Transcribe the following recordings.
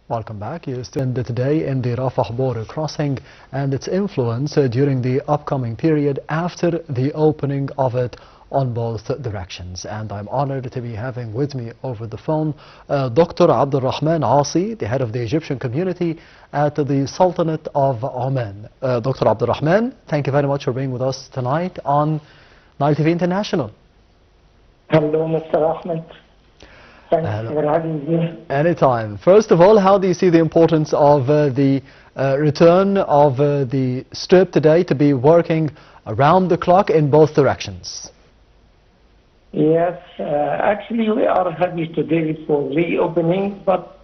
Welcome back. You stand today in the Rafah border crossing and its influence during the upcoming period after the opening of it on both directions. And I'm honored to be having with me over the phone Dr. Rahman Assy, the head of the Egyptian community at the Sultanate of Oman. Dr. Rahman, thank you very much for being with us tonight on Nile TV International. Hello, Mr. Rahman. Thanks for having me. Anytime. First of all, how do you see the importance of the return of the strip today to be working around the clock in both directions? Yes, actually we are happy today for reopening, but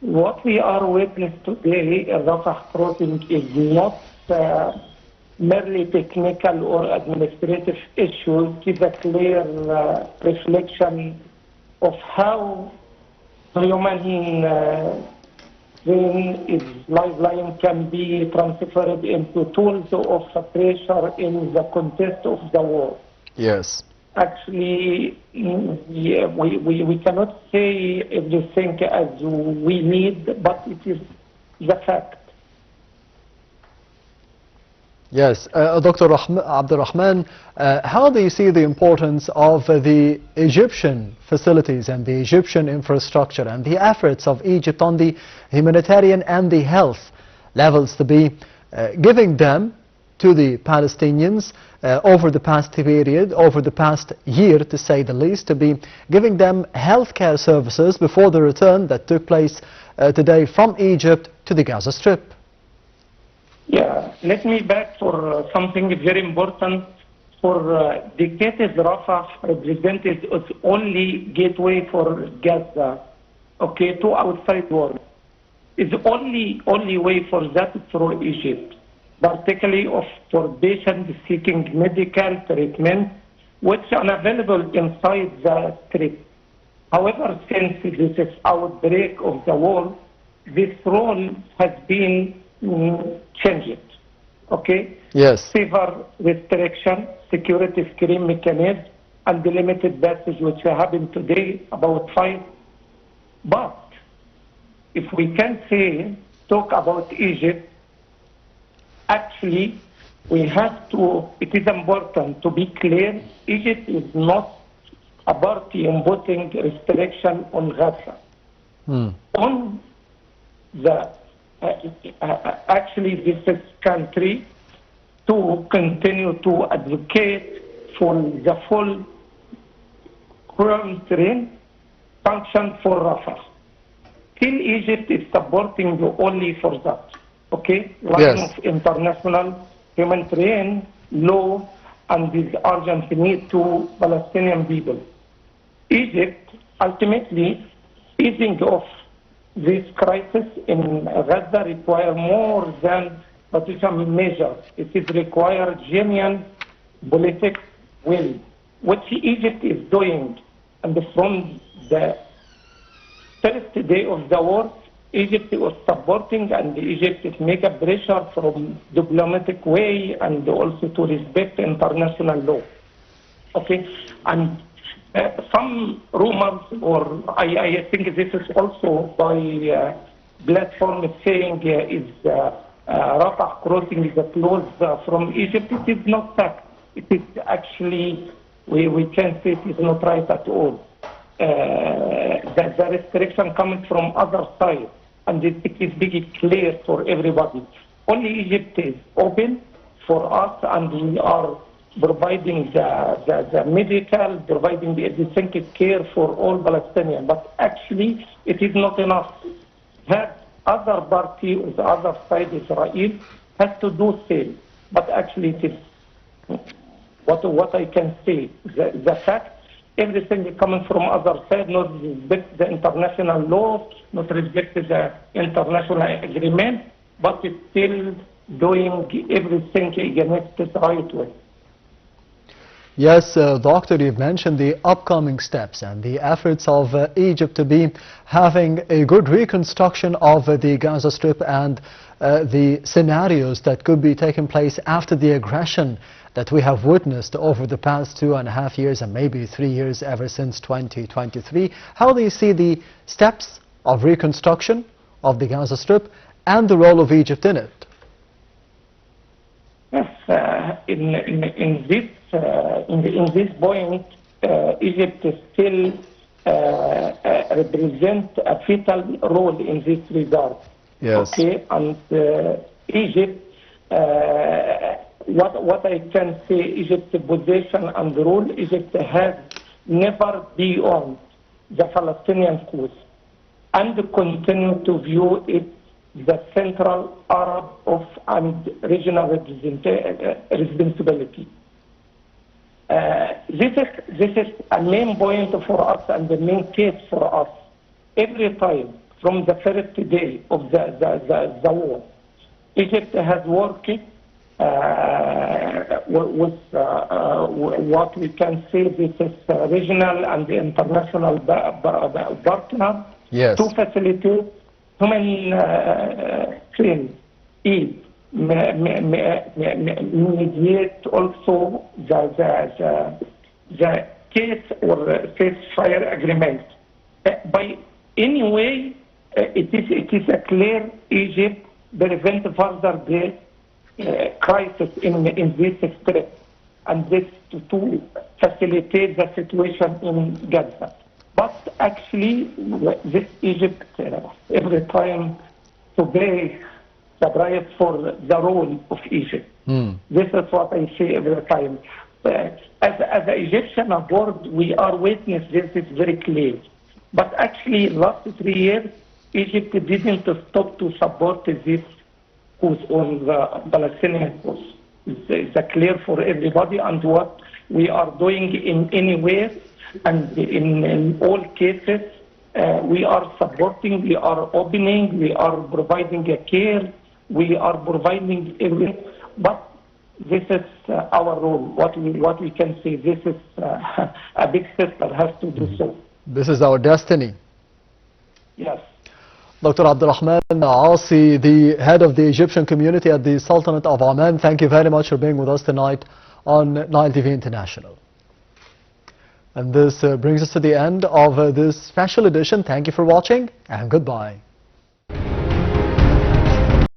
what we are witnessing today, Rafah crossing, is not merely technical or administrative issues. It is a clear reflection of how the human lifeline can be transferred into tools of pressure in the context of the war. Yes. Actually, we cannot say everything as we need, but it is the fact. Yes, Dr. Rahman, how do you see the importance of the Egyptian facilities and the Egyptian infrastructure and the efforts of Egypt on the humanitarian and the health levels to be giving them to the Palestinians over the past period, over the past year to say the least, to be giving them healthcare services before the return that took place today from Egypt to the Gaza Strip? Yeah, let me back for something very important. For decades, Rafah represented its only gateway for Gaza, okay, to outside world. It's only way for that through Egypt, particularly for patients seeking medical treatment, which are unavailable inside the Strip. However, since this outbreak of the war, this role has been changed. Okay? Yes. Severe restriction, security screen mechanism, and the limited passage which happened today, about 5. But if we can talk about Egypt, actually we have to, it is important to be clear, Egypt is not a party imposing restriction on Gaza. On the actually this is country to continue to advocate for the full quarantine function for Rafah. Still Egypt is supporting only for that. Okay? Line of international humanitarian law and this urgent need to Palestinian people. Egypt ultimately easing off this crisis in Gaza requires more than partisan measures. It is required genuine political will, which Egypt is doing. And from the first day of the war, Egypt was supporting, and Egypt is making pressure from diplomatic way and also to respect international law. Okay, and some rumors, or I think this is also by platform saying is Rafah crossing is closed from Egypt. It is not fact. It is actually, we can say it is not right at all. The restriction coming from other side, and it is very clear for everybody. Only Egypt is open for us, and we are providing the medical, providing the educative care for all Palestinians. But actually, it is not enough. That other party on the other side, Israel, has to do same. But actually, it is what I can say. The fact, everything is coming from other side, not respect the international law, not respect the international agreement, but it's still doing everything against the right way. Yes, Doctor, you've mentioned the upcoming steps and the efforts of Egypt to be having a good reconstruction of the Gaza Strip and the scenarios that could be taking place after the aggression that we have witnessed over the past 2.5 years and maybe 3 years ever since 2023. How do you see the steps of reconstruction of the Gaza Strip and the role of Egypt in it? Yes, in this point, Egypt still represents a vital role in this regard. Yes. Okay, and Egypt, what I can say, Egypt's position and role, Egypt has never beyond the Palestinian cause and continue to view it the central Arab and regional responsibility. This is a main point for us and the main case for us. Every time from the first day of the war, Egypt has worked with what we can say this is regional and international partner. Yes. To facilitate human claims, aid, mediate also the case or ceasefire agreement. By any way, it is a clear Egypt prevent further the crisis in this strip, and this to facilitate the situation in Gaza. But actually, this Egypt every time to pay the price for the role of Egypt. This is what I say every time. As an Egyptian board, we are witness this is very clear. But actually, last 3 years, Egypt didn't stop to support this cause on the Palestinian cause. It's clear for everybody, and what we are doing in any way, and in all cases, we are supporting, we are opening, we are providing a care, we are providing everything. But this is our role. What we can say, this is a big sister has to do so. This is our destiny. Yes. Dr. Rahman Assy, the head of the Egyptian community at the Sultanate of Oman, thank you very much for being with us tonight on Nile TV International. And this brings us to the end of this special edition. Thank you for watching and goodbye.